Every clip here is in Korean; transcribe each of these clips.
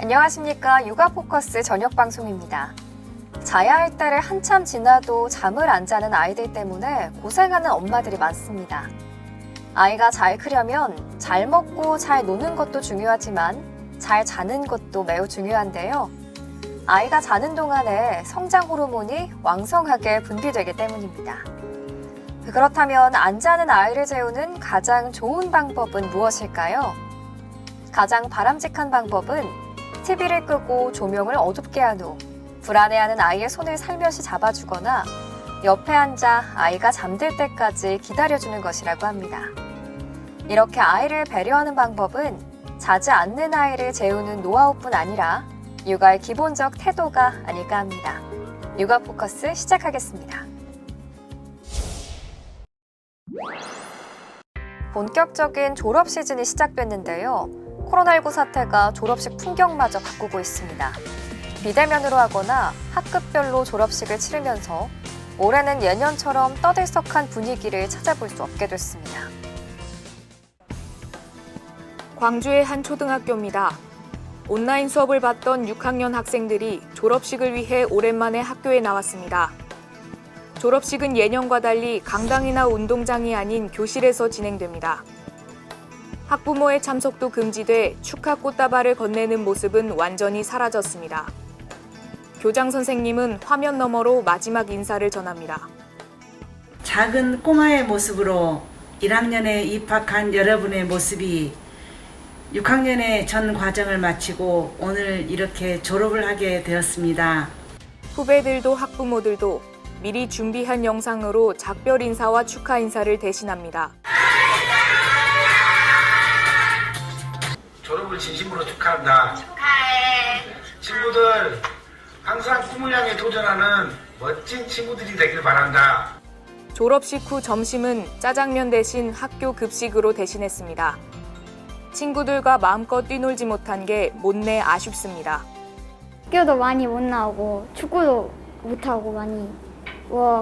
안녕하십니까. 육아포커스 저녁방송입니다. 자야 할 때를 한참 지나도 잠을 안 자는 아이들 때문에 고생하는 엄마들이 많습니다. 아이가 잘 크려면 잘 먹고 잘 노는 것도 중요하지만 잘 자는 것도 매우 중요한데요. 아이가 자는 동안에 성장 호르몬이 왕성하게 분비되기 때문입니다. 그렇다면 안 자는 아이를 재우는 가장 좋은 방법은 무엇일까요? 가장 바람직한 방법은 TV를 끄고 조명을 어둡게 한 후 불안해하는 아이의 손을 살며시 잡아주거나 옆에 앉아 아이가 잠들 때까지 기다려주는 것이라고 합니다. 이렇게 아이를 배려하는 방법은 자지 않는 아이를 재우는 노하우뿐 아니라 육아의 기본적 태도가 아닐까 합니다. 육아 포커스 시작하겠습니다. 본격적인 졸업 시즌이 시작됐는데요. 코로나19 사태가 졸업식 풍경마저 바꾸고 있습니다. 비대면으로 하거나 학급별로 졸업식을 치르면서 올해는 예년처럼 떠들썩한 분위기를 찾아볼 수 없게 됐습니다. 광주의 한 초등학교입니다. 온라인 수업을 받던 6학년 학생들이 졸업식을 위해 오랜만에 학교에 나왔습니다. 졸업식은 예년과 달리 강당이나 운동장이 아닌 교실에서 진행됩니다. 학부모의 참석도 금지돼 축하 꽃다발을 건네는 모습은 완전히 사라졌습니다. 교장 선생님은 화면 너머로 마지막 인사를 전합니다. 작은 꼬마의 모습으로 1학년에 입학한 여러분의 모습이 6학년의 전 과정을 마치고 오늘 이렇게 졸업을 하게 되었습니다. 후배들도 학부모들도 미리 준비한 영상으로 작별 인사와 축하 인사를 대신합니다. 졸업을 진심으로 축하한다. 축하해. 친구들 항상 꿈을 향해 도전하는 멋진 친구들이 되길 바란다. 졸업식 후 점심은 짜장면 대신 학교 급식으로 대신했습니다. 친구들과 마음껏 뛰놀지 못한 게 못내 아쉽습니다. 학교도 많이 못 나오고 축구도 못하고 많이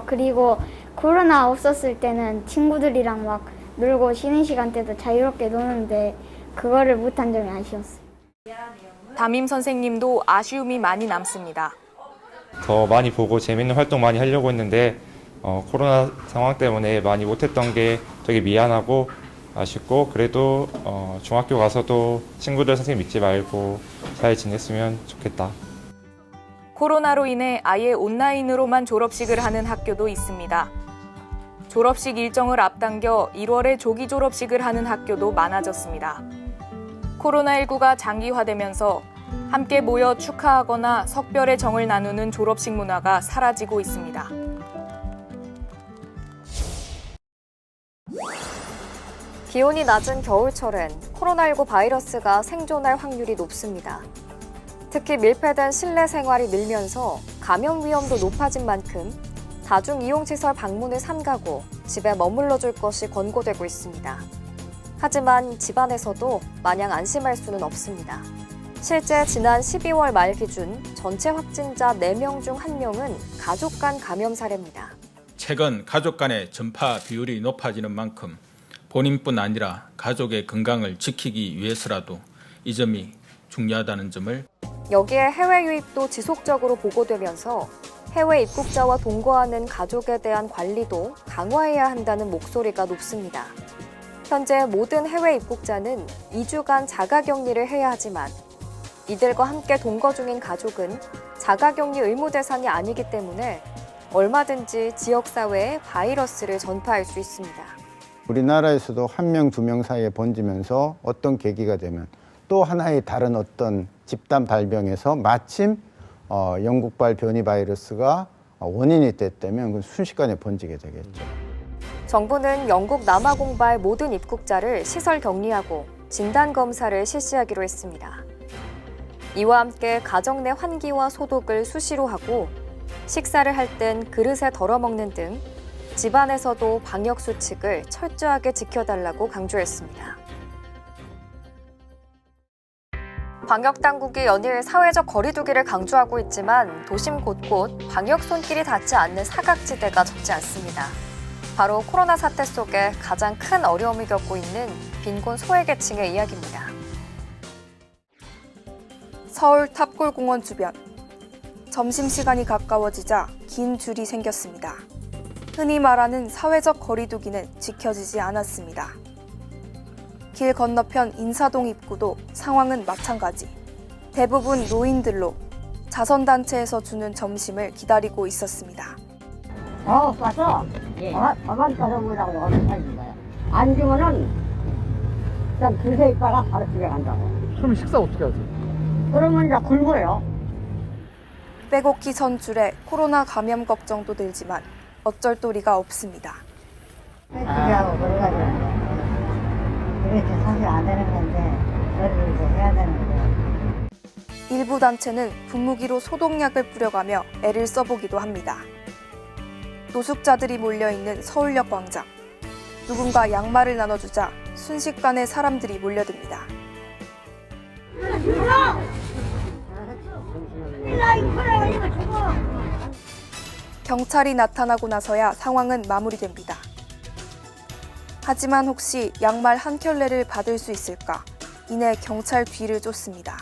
그리고 코로나 없었을 때는 친구들이랑 막 놀고 쉬는 시간 때도 자유롭게 노는데 그거를 못한 점이 아쉬웠어요. 담임 선생님도 아쉬움이 많이 남습니다. 더 많이 보고 재밌는 활동 많이 하려고 했는데 코로나 상황 때문에 많이 못했던 게 되게 미안하고 아쉽고 그래도 중학교 가서도 친구들 선생님 믿지 말고 잘 지냈으면 좋겠다. 코로나로 인해 아예 온라인으로만 졸업식을 하는 학교도 있습니다. 졸업식 일정을 앞당겨 1월에 조기 졸업식을 하는 학교도 많아졌습니다. 코로나19가 장기화되면서 함께 모여 축하하거나 석별의 정을 나누는 졸업식 문화가 사라지고 있습니다. 기온이 낮은 겨울철엔 코로나19 바이러스가 생존할 확률이 높습니다. 특히 밀폐된 실내 생활이 늘면서 감염 위험도 높아진 만큼 다중이용시설 방문을 삼가고 집에 머물러 줄 것이 권고되고 있습니다. 하지만 집안에서도 마냥 안심할 수는 없습니다. 실제 지난 12월 말 기준 전체 확진자 4명 중 1명은 가족 간 감염 사례입니다. 최근 가족 간의 전파 비율이 높아지는 만큼 본인뿐 아니라 가족의 건강을 지키기 위해서라도 이 점이 중요하다는 점을 여기에 해외 유입도 지속적으로 보고되면서 해외 입국자와 동거하는 가족에 대한 관리도 강화해야 한다는 목소리가 높습니다. 현재 모든 해외 입국자는 2주간 자가격리를 해야 하지만 이들과 함께 동거 중인 가족은 자가격리 의무 대상이 아니기 때문에 얼마든지 지역사회에 바이러스를 전파할 수 있습니다. 우리나라에서도 1명, 2명 사이에 번지면서 어떤 계기가 되면 또 하나의 다른 어떤 집단 발병에서 마침 영국발 변이 바이러스가 원인이 됐다면 순식간에 번지게 되겠죠. 정부는 영국 남아공발 모든 입국자를 시설 격리하고 진단검사를 실시하기로 했습니다. 이와 함께 가정 내 환기와 소독을 수시로 하고 식사를 할 땐 그릇에 덜어먹는 등 집안에서도 방역수칙을 철저하게 지켜달라고 강조했습니다. 방역당국이 연일 사회적 거리두기를 강조하고 있지만 도심 곳곳 방역 손길이 닿지 않는 사각지대가 적지 않습니다. 바로 코로나 사태 속에 가장 큰 어려움을 겪고 있는 빈곤 소외계층의 이야기입니다. 서울 탑골공원 주변. 점심시간이 가까워지자 긴 줄이 생겼습니다. 흔히 말하는 사회적 거리두기는 지켜지지 않았습니다. 길 건너편 인사동 입구도 상황은 마찬가지. 대부분 노인들로 자선단체에서 주는 점심을 기다리고 있었습니다. 가서 가만 가서 보자고 하는 거예요. 안 주면은 그냥 줄서 있다가 바로 집에 간다고. 그럼 식사 어떻게 하세요? 그러면 이제 굶어요. 빼곡히 선 줄에 코로나 감염 걱정도 들지만 어쩔 도리가 없습니다. 빼주려고 그래가지고 이렇게 사실 안 되는 건데 그래도 이제 해야 되는데. 일부 단체는 분무기로 소독약을 뿌려가며 애를 써보기도 합니다. 노숙자들이 몰려있는 서울역 광장. 누군가 양말을 나눠주자 순식간에 사람들이 몰려듭니다. 경찰이 나타나고 나서야 상황은 마무리됩니다. 하지만 혹시 양말 한 켤레를 받을 수 있을까? 이내 경찰 뒤를 쫓습니다.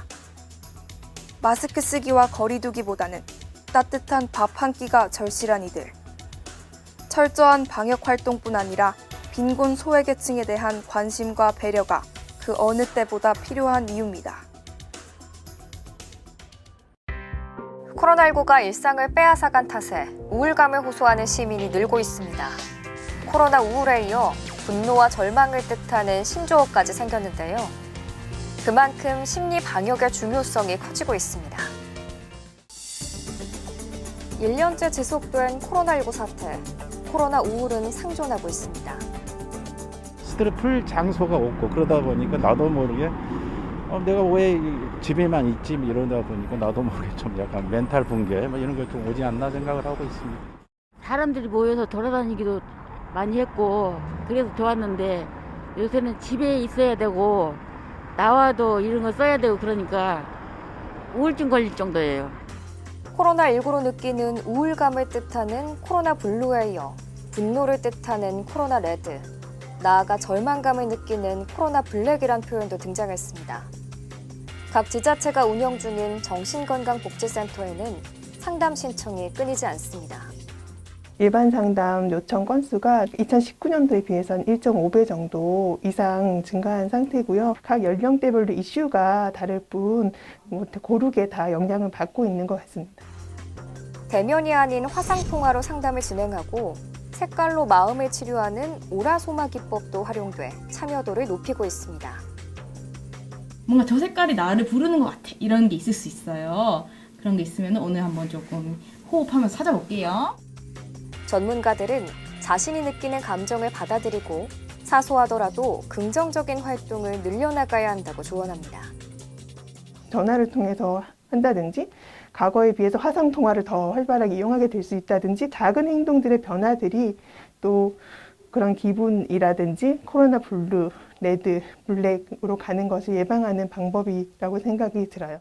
마스크 쓰기와 거리두기보다는 따뜻한 밥 한 끼가 절실한 이들. 철저한 방역 활동뿐 아니라 빈곤 소외계층에 대한 관심과 배려가 그 어느 때보다 필요한 이유입니다. 코로나19가 일상을 빼앗아간 탓에 우울감을 호소하는 시민이 늘고 있습니다. 코로나 우울에 이어 분노와 절망을 뜻하는 신조어까지 생겼는데요. 그만큼 심리 방역의 중요성이 커지고 있습니다. 1년째 지속된 코로나19 사태, 코로나 우울은 상존하고 있습니다. 스트레스 풀 장소가 없고 그러다 보니까 나도 모르게 내가 왜 집에만 있지 이러다 보니까 나도 모르게 좀 약간 멘탈 붕괴 뭐 이런 거 좀 오지 않나 생각을 하고 있습니다. 사람들이 모여서 돌아다니기도 많이 했고 그래서 좋았는데 요새는 집에 있어야 되고 나와도 이런 거 써야 되고 그러니까 우울증 걸릴 정도예요. 코로나19로 느끼는 우울감을 뜻하는 코로나 블루에 이어 분노를 뜻하는 코로나 레드, 나아가 절망감을 느끼는 코로나 블랙이란 표현도 등장했습니다. 각 지자체가 운영 중인 정신건강복지센터에는 상담 신청이 끊이지 않습니다. 일반 상담 요청 건수가 2019년도에 비해서는 1.5배 정도 이상 증가한 상태고요. 각 연령대별로 이슈가 다를 뿐 고르게 다 영향을 받고 있는 것 같습니다. 대면이 아닌 화상통화로 상담을 진행하고 색깔로 마음을 치료하는 오라소마 기법도 활용돼 참여도를 높이고 있습니다. 뭔가 저 색깔이 나를 부르는 것 같아. 이런 게 있을 수 있어요. 그런 게 있으면 오늘 한번 조금 호흡하면서 찾아볼게요. 전문가들은 자신이 느끼는 감정을 받아들이고 사소하더라도 긍정적인 활동을 늘려나가야 한다고 조언합니다. 전화를 통해서 한다든지 과거에 비해서 화상통화를 더 활발하게 이용하게 될 수 있다든지 작은 행동들의 변화들이 또 그런 기분이라든지 코로나 블루, 레드, 블랙으로 가는 것을 예방하는 방법이라고 생각이 들어요.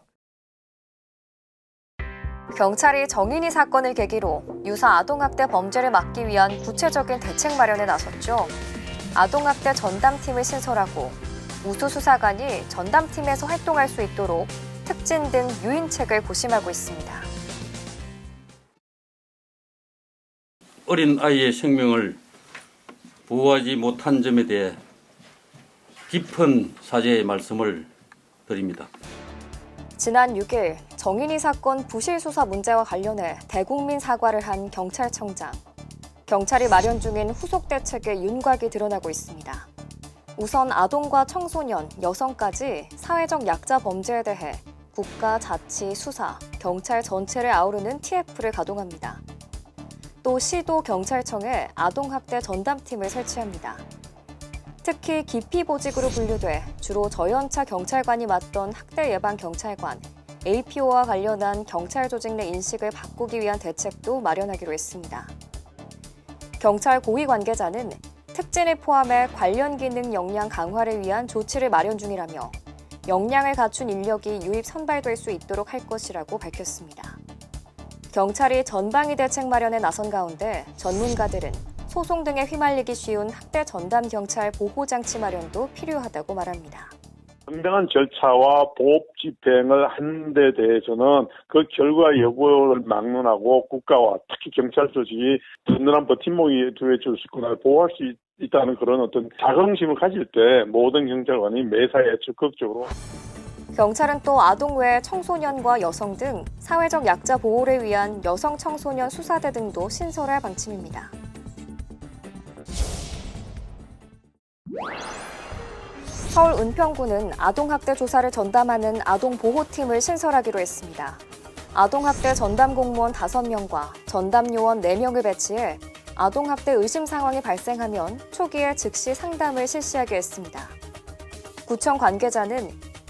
경찰이 정인이 사건을 계기로 유사 아동학대 범죄를 막기 위한 구체적인 대책 마련에 나섰죠. 아동학대 전담팀을 신설하고 우수수사관이 전담팀에서 활동할 수 있도록 특진 등 유인책을 고심하고 있습니다. 어린 아이의 생명을 보호하지 못한 점에 대해 깊은 사죄의 말씀을 드립니다. 지난 6일 정인이 사건 부실 수사 문제와 관련해 대국민 사과를 한 경찰청장. 경찰이 마련 중인 후속 대책의 윤곽이 드러나고 있습니다. 우선 아동과 청소년, 여성까지 사회적 약자 범죄에 대해 국가, 자치, 수사, 경찰 전체를 아우르는 TF를 가동합니다. 또 시도 경찰청에 아동학대 전담팀을 설치합니다. 특히 기피보직으로 분류돼 주로 저연차 경찰관이 맡던 학대 예방 경찰관, APO와 관련한 경찰 조직 내 인식을 바꾸기 위한 대책도 마련하기로 했습니다. 경찰 고위 관계자는 특진을 포함해 관련 기능 역량 강화를 위한 조치를 마련 중이라며 역량을 갖춘 인력이 유입 선발될 수 있도록 할 것이라고 밝혔습니다. 경찰이 전방위 대책 마련에 나선 가운데 전문가들은 소송 등에 휘말리기 쉬운 학대 전담 경찰 보호장치 마련도 필요하다고 말합니다. 정당한 절차와 보호 집행을 하는 데 대해서는 그 결과 여부를 막론하고 국가와 특히 경찰 조직이 든든한 버팀목이 되어줄 수 있거나 보호할 수 있다는 그런 어떤 자긍심을 가질 때 모든 경찰관이 매사에 적극적으로. 경찰은 또 아동 외에 청소년과 여성 등 사회적 약자 보호를 위한 여성 청소년 수사대 등도 신설할 방침입니다. 서울 은평구는 아동학대 조사를 전담하는 아동보호팀을 신설하기로 했습니다. 아동학대 전담 공무원 5명과 전담 요원 4명을 배치해 아동학대 의심 상황이 발생하면 초기에 즉시 상담을 실시하게 했습니다. 구청 관계자는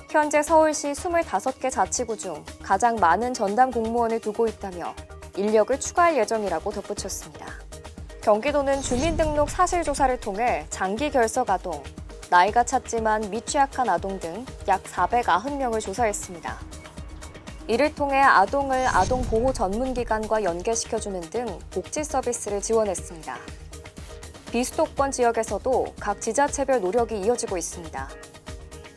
현재 서울시 25개 자치구 중 가장 많은 전담 공무원을 두고 있다며 인력을 추가할 예정이라고 덧붙였습니다. 경기도는 주민등록 사실조사를 통해 장기 결석 아동, 나이가 찼지만 미취학한 아동 등 약 490명을 조사했습니다. 이를 통해 아동을 아동보호 전문기관과 연계시켜주는 등 복지 서비스를 지원했습니다. 비수도권 지역에서도 각 지자체별 노력이 이어지고 있습니다.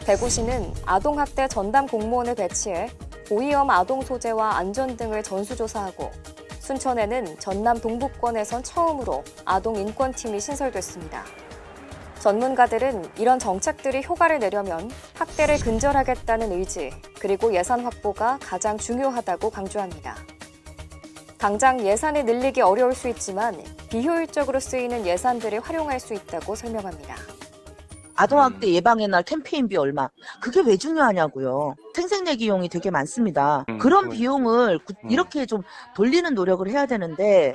대구시는 아동학대 전담 공무원을 배치해 고위험 아동 소재와 안전 등을 전수조사하고 순천에는 전남 동북권에선 처음으로 아동 인권팀이 신설됐습니다. 전문가들은 이런 정책들이 효과를 내려면 학대를 근절하겠다는 의지, 그리고 예산 확보가 가장 중요하다고 강조합니다. 당장 예산을 늘리기 어려울 수 있지만 비효율적으로 쓰이는 예산들을 활용할 수 있다고 설명합니다. 아동학대 예방의 날 캠페인비 얼마? 그게 왜 중요하냐고요. 생색내기용이 되게 많습니다. 그런 비용을 이렇게 좀 돌리는 노력을 해야 되는데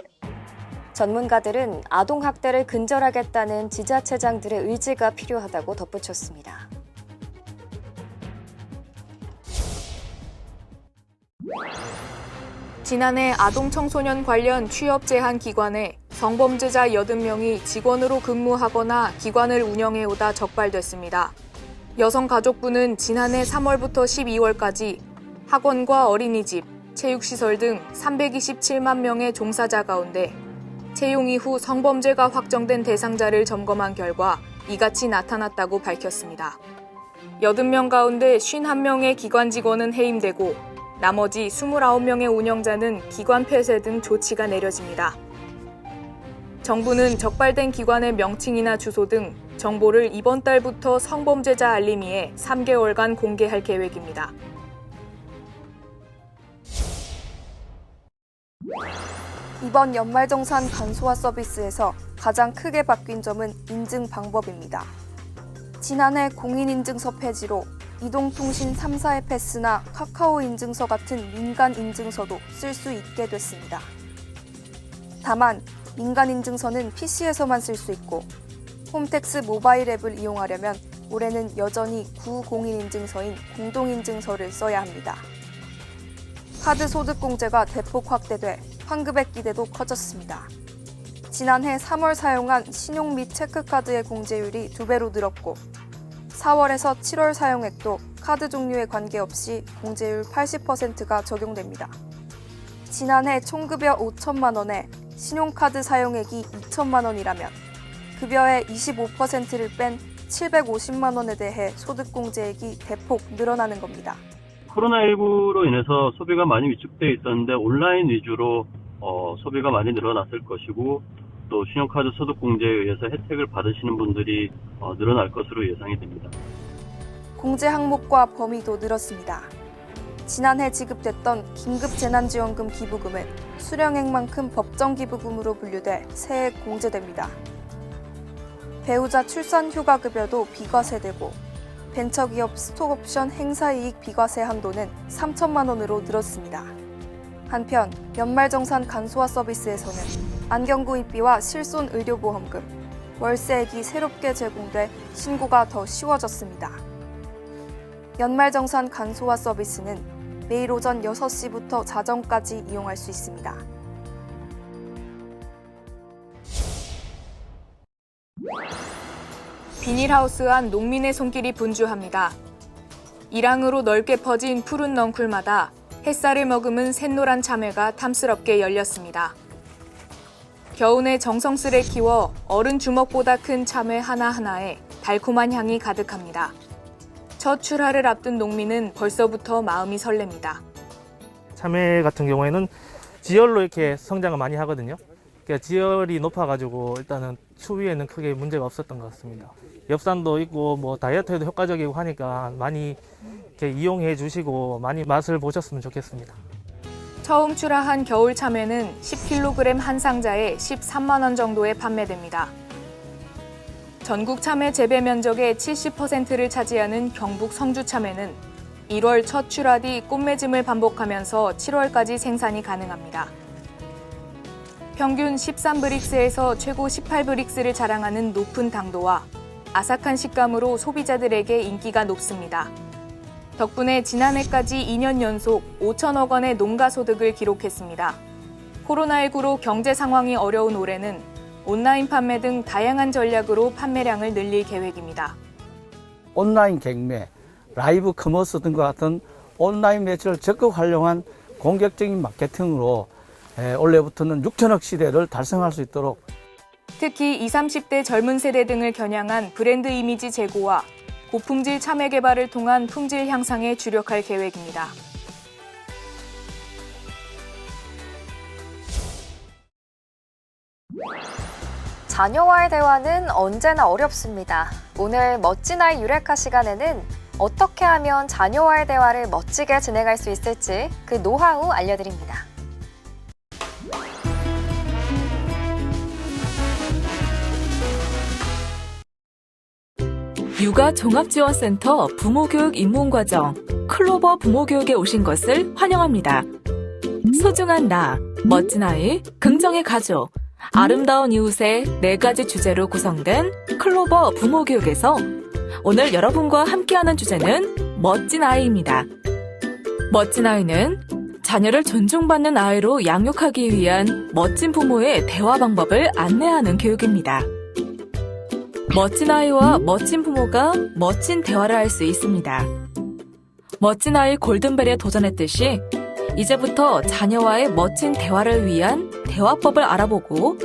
전문가들은 아동학대를 근절하겠다는 지자체장들의 의지가 필요하다고 덧붙였습니다. 지난해 아동청소년 관련 취업 제한 기관에 성범죄자 80명이 직원으로 근무하거나 기관을 운영해오다 적발됐습니다. 여성가족부는 지난해 3월부터 12월까지 학원과 어린이집, 체육시설 등 327만 명의 종사자 가운데 채용 이후 성범죄가 확정된 대상자를 점검한 결과 이같이 나타났다고 밝혔습니다. 80명 가운데 51명의 기관 직원은 해임되고 나머지 29명의 운영자는 기관 폐쇄 등 조치가 내려집니다. 정부는 적발된 기관의 명칭이나 주소 등 정보를 이번 달부터 성범죄자 알림이에 3개월간 공개할 계획입니다. 이번 연말정산 간소화 서비스에서 가장 크게 바뀐 점은 인증 방법입니다. 지난해 공인인증서 폐지로 이동통신 3사의 패스나 카카오 인증서 같은 민간 인증서도 쓸 수 있게 됐습니다. 다만 민간 인증서는 PC에서만 쓸 수 있고 홈택스 모바일 앱을 이용하려면 올해는 여전히 구공인인증서인 공동인증서를 써야 합니다. 카드 소득공제가 대폭 확대돼 환급액 기대도 커졌습니다. 지난해 3월 사용한 신용 및 체크카드의 공제율이 2배로 늘었고 4월에서 7월 사용액도 카드 종류에 관계없이 공제율 80%가 적용됩니다. 지난해 총급여 5천만 원에 신용카드 사용액이 2천만 원이라면 급여의 25%를 뺀 750만 원에 대해 소득공제액이 대폭 늘어나는 겁니다. 코로나19로 인해서 소비가 많이 위축되어 있었는데 온라인 위주로 소비가 많이 늘어났을 것이고 또 신용카드 소득공제에 의해서 혜택을 받으시는 분들이 늘어날 것으로 예상이 됩니다. 공제 항목과 범위도 늘었습니다. 지난해 지급됐던 긴급재난지원금 기부금은 수령액만큼 법정기부금으로 분류돼 새해 공제됩니다. 배우자 출산휴가급여도 비과세되고 벤처기업 스톡옵션 행사이익 비과세 한도는 3천만 원으로 늘었습니다. 한편 연말정산 간소화 서비스에서는 안경구입비와 실손의료보험금, 월세액이 새롭게 제공돼 신고가 더 쉬워졌습니다. 연말정산 간소화 서비스는 매일 오전 6시부터 자정까지 이용할 수 있습니다. 비닐하우스 안 농민의 손길이 분주합니다. 일항으로 넓게 퍼진 푸른 넝쿨마다 햇살을 머금은 샛노란 참외가 탐스럽게 열렸습니다. 겨우내 정성스레 키워 어른 주먹보다 큰 참외 하나하나에 달콤한 향이 가득합니다. 첫 출하를 앞둔 농민은 벌써부터 마음이 설렙니다. 참외 같은 경우에는 지열로 이렇게 성장을 많이 하거든요. 그러니까 지열이 높아가지고 일단은 추위에는 크게 문제가 없었던 것 같습니다. 엽산도 있고 뭐 다이어트에도 효과적이고 하니까 많이 이렇게 이용해 주시고 많이 맛을 보셨으면 좋겠습니다. 처음 출하한 겨울 참외는 10kg 한 상자에 13만 원 정도에 판매됩니다. 전국 참외 재배 면적의 70%를 차지하는 경북 성주 참외는 1월 첫 출하 뒤 꽃맺음을 반복하면서 7월까지 생산이 가능합니다. 평균 13브릭스에서 최고 18브릭스를 자랑하는 높은 당도와 아삭한 식감으로 소비자들에게 인기가 높습니다. 덕분에 지난해까지 2년 연속 5천억 원의 농가 소득을 기록했습니다. 코로나19로 경제 상황이 어려운 올해는 온라인 판매 등 다양한 전략으로 판매량을 늘릴 계획입니다. 온라인 경매, 라이브 커머스 등과 같은 온라인 매체를 적극 활용한 공격적인 마케팅으로 올해부터는 6천억 시대를 달성할 수 있도록 특히 20, 30대 젊은 세대 등을 겨냥한 브랜드 이미지 제고와 고품질 참외 개발을 통한 품질 향상에 주력할 계획입니다. 자녀와의 대화는 언제나 어렵습니다. 오늘 멋진 아이 유레카 시간에는 어떻게 하면 자녀와의 대화를 멋지게 진행할 수 있을지 그 노하우 알려드립니다. 육아 종합지원센터 부모교육 입문과정 클로버 부모교육에 오신 것을 환영합니다. 소중한 나, 멋진 아이, 긍정의 가족, 아름다운 이웃의 4가지 주제로 구성된 클로버 부모교육에서 오늘 여러분과 함께하는 주제는 멋진 아이입니다. 멋진 아이는 자녀를 존중받는 아이로 양육하기 위한 멋진 부모의 대화 방법을 안내하는 교육입니다. 멋진 아이와 멋진 부모가 멋진 대화를 할 수 있습니다. 멋진 아이 골든벨에 도전했듯이 이제부터 자녀와의 멋진 대화를 위한 대화법을 알아보고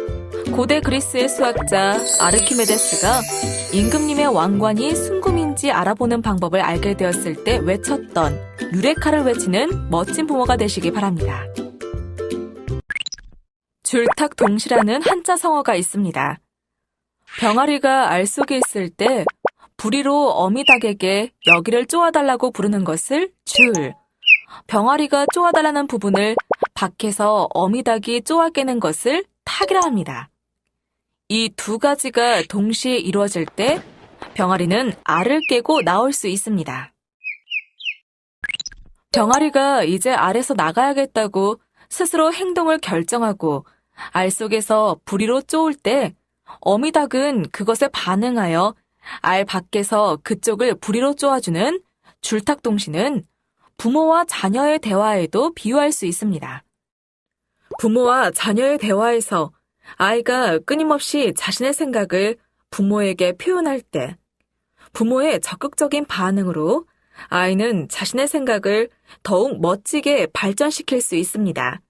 고대 그리스의 수학자 아르키메데스가 임금님의 왕관이 순금인지 알아보는 방법을 알게 되었을 때 외쳤던 유레카를 외치는 멋진 부모가 되시기 바랍니다. 줄탁동시라는 한자 성어가 있습니다. 병아리가 알 속에 있을 때 부리로 어미닭에게 여기를 쪼아달라고 부르는 것을 줄, 병아리가 쪼아달라는 부분을 밖에서 어미닭이 쪼아 깨는 것을 탁이라 합니다. 이 두 가지가 동시에 이루어질 때 병아리는 알을 깨고 나올 수 있습니다. 병아리가 이제 알에서 나가야겠다고 스스로 행동을 결정하고 알 속에서 부리로 쪼을 때 어미닭은 그것에 반응하여 알 밖에서 그쪽을 부리로 쪼아주는 줄탁동시는 부모와 자녀의 대화에도 비유할 수 있습니다. 부모와 자녀의 대화에서 아이가 끊임없이 자신의 생각을 부모에게 표현할 때 부모의 적극적인 반응으로 아이는 자신의 생각을 더욱 멋지게 발전시킬 수 있습니다.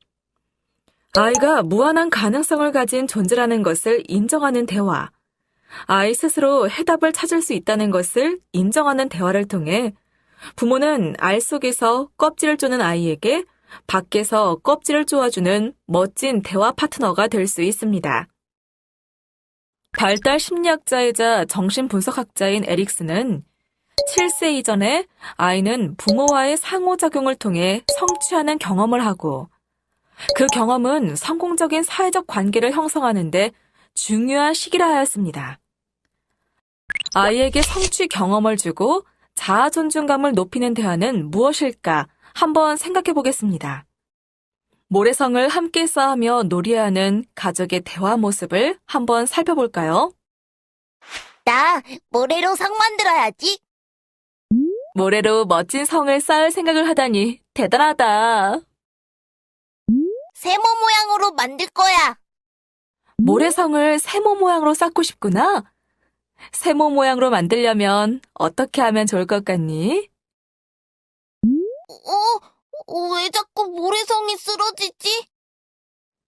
아이가 무한한 가능성을 가진 존재라는 것을 인정하는 대화, 아이 스스로 해답을 찾을 수 있다는 것을 인정하는 대화를 통해 부모는 알 속에서 껍질을 쪼는 아이에게 밖에서 껍질을 쪼아주는 멋진 대화 파트너가 될 수 있습니다. 발달 심리학자이자 정신분석학자인 에릭스는 7세 이전에 아이는 부모와의 상호작용을 통해 성취하는 경험을 하고 그 경험은 성공적인 사회적 관계를 형성하는 데 중요한 시기라 하였습니다. 아이에게 성취 경험을 주고 자아 존중감을 높이는 대화는 무엇일까 한번 생각해 보겠습니다. 모래성을 함께 쌓으며 놀이하는 가족의 대화 모습을 한번 살펴볼까요? 나 모래로 성 만들어야지. 모래로 멋진 성을 쌓을 생각을 하다니 대단하다. 세모 모양으로 만들 거야. 모래성을 세모 모양으로 쌓고 싶구나. 세모 모양으로 만들려면 어떻게 하면 좋을 것 같니? 왜 자꾸 모래성이 쓰러지지?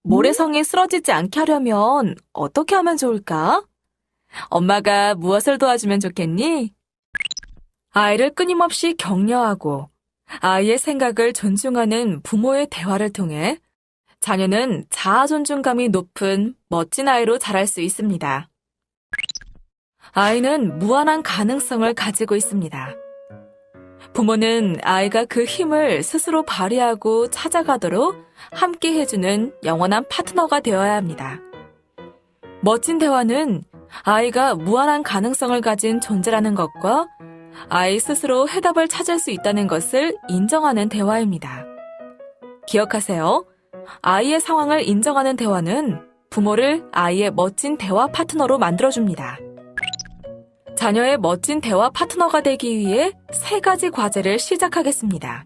모래성이 쓰러지지 않게 하려면 어떻게 하면 좋을까? 엄마가 무엇을 도와주면 좋겠니? 아이를 끊임없이 격려하고 아이의 생각을 존중하는 부모의 대화를 통해 자녀는 자아 존중감이 높은 멋진 아이로 자랄 수 있습니다. 아이는 무한한 가능성을 가지고 있습니다. 부모는 아이가 그 힘을 스스로 발휘하고 찾아가도록 함께 해주는 영원한 파트너가 되어야 합니다. 멋진 대화는 아이가 무한한 가능성을 가진 존재라는 것과 아이 스스로 해답을 찾을 수 있다는 것을 인정하는 대화입니다. 기억하세요. 아이의 상황을 인정하는 대화는 부모를 아이의 멋진 대화 파트너로 만들어줍니다. 자녀의 멋진 대화 파트너가 되기 위해 3가지 과제를 시작하겠습니다.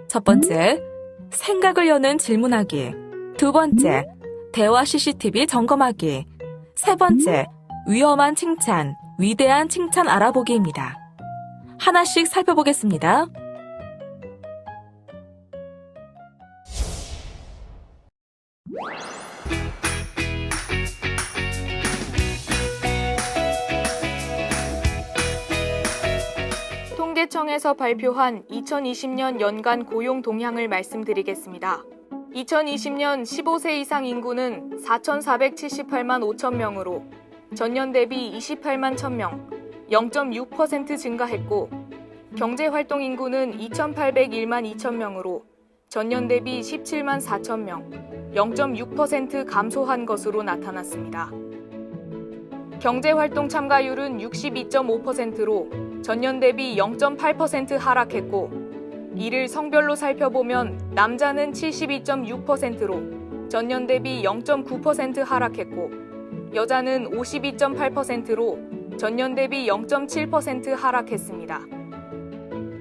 첫 번째, 생각을 여는 질문하기. 2번째, 대화 CCTV 점검하기. 3번째, 위험한 칭찬, 위대한 칭찬 알아보기입니다. 하나씩 살펴보겠습니다. 통계청에서 발표한 2020년 연간 고용 동향을 말씀드리겠습니다. 2020년 15세 이상 인구는 4,478만 5천 명으로 전년 대비 28만 1,000명, 0.6% 증가했고 경제활동 인구는 2,801만 2천 명으로 전년 대비 17만 4천 명, 0.6% 감소한 것으로 나타났습니다. 경제활동 참가율은 62.5%로 전년 대비 0.8% 하락했고 이를 성별로 살펴보면 남자는 72.6%로 전년 대비 0.9% 하락했고 여자는 52.8%로 전년 대비 0.7% 하락했습니다.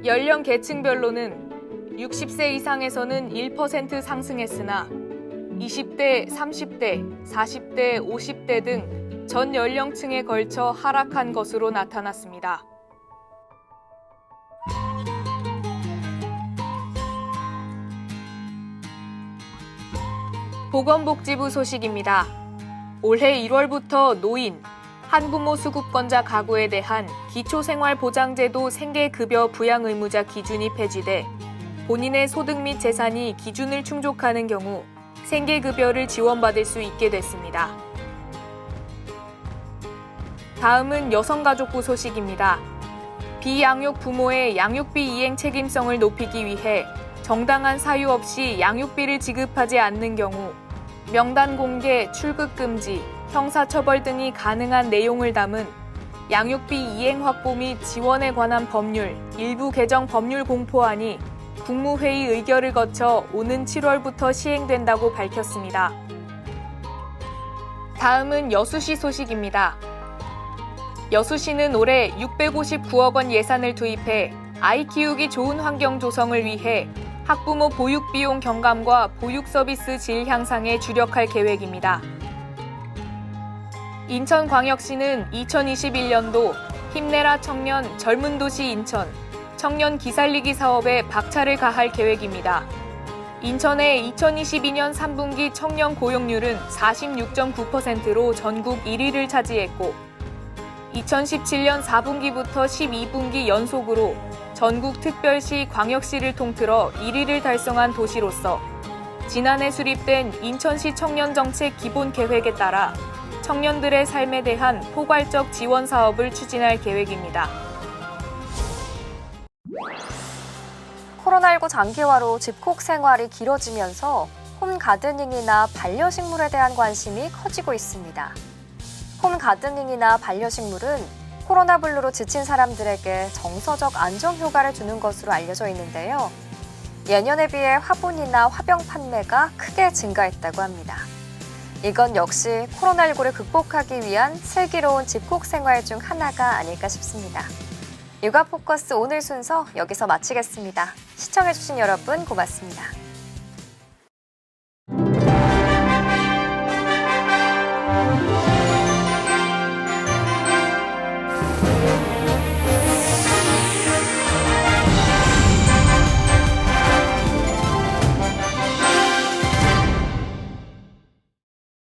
연령 계층별로는 60세 이상에서는 1% 상승했으나 20대, 30대, 40대, 50대 등 전 연령층에 걸쳐 하락한 것으로 나타났습니다. 보건복지부 소식입니다. 올해 1월부터 노인, 한부모 수급권자 가구에 대한 기초생활보장제도 생계급여 부양 의무자 기준이 폐지돼 본인의 소득 및 재산이 기준을 충족하는 경우 생계급여를 지원받을 수 있게 됐습니다. 다음은 여성가족부 소식입니다. 비양육 부모의 양육비 이행 책임성을 높이기 위해 정당한 사유 없이 양육비를 지급하지 않는 경우 명단 공개, 출국 금지, 형사처벌 등이 가능한 내용을 담은 양육비 이행 확보 및 지원에 관한 법률 일부 개정 법률 공포안이 국무회의 의결을 거쳐 오는 7월부터 시행된다고 밝혔습니다. 다음은 여수시 소식입니다. 여수시는 올해 659억 원 예산을 투입해 아이 키우기 좋은 환경 조성을 위해 학부모 보육 비용 경감과 보육 서비스 질 향상에 주력할 계획입니다. 인천광역시는 2021년도 힘내라 청년 젊은 도시 인천 청년 기살리기 사업에 박차를 가할 계획입니다. 인천의 2022년 3분기 청년 고용률은 46.9%로 전국 1위를 차지했고 2017년 4분기부터 12분기 연속으로 전국 특별시, 광역시를 통틀어 1위를 달성한 도시로서 지난해 수립된 인천시 청년정책 기본계획에 따라 청년들의 삶에 대한 포괄적 지원 사업을 추진할 계획입니다. 코로나19 장기화로 집콕 생활이 길어지면서 홈 가드닝이나 반려식물에 대한 관심이 커지고 있습니다. 홈 가드닝이나 반려식물은 코로나 블루로 지친 사람들에게 정서적 안정 효과를 주는 것으로 알려져 있는데요. 예년에 비해 화분이나 화병 판매가 크게 증가했다고 합니다. 이건 역시 코로나19를 극복하기 위한 슬기로운 집콕 생활 중 하나가 아닐까 싶습니다. 육아 포커스 오늘 순서 여기서 마치겠습니다. 시청해주신 여러분 고맙습니다.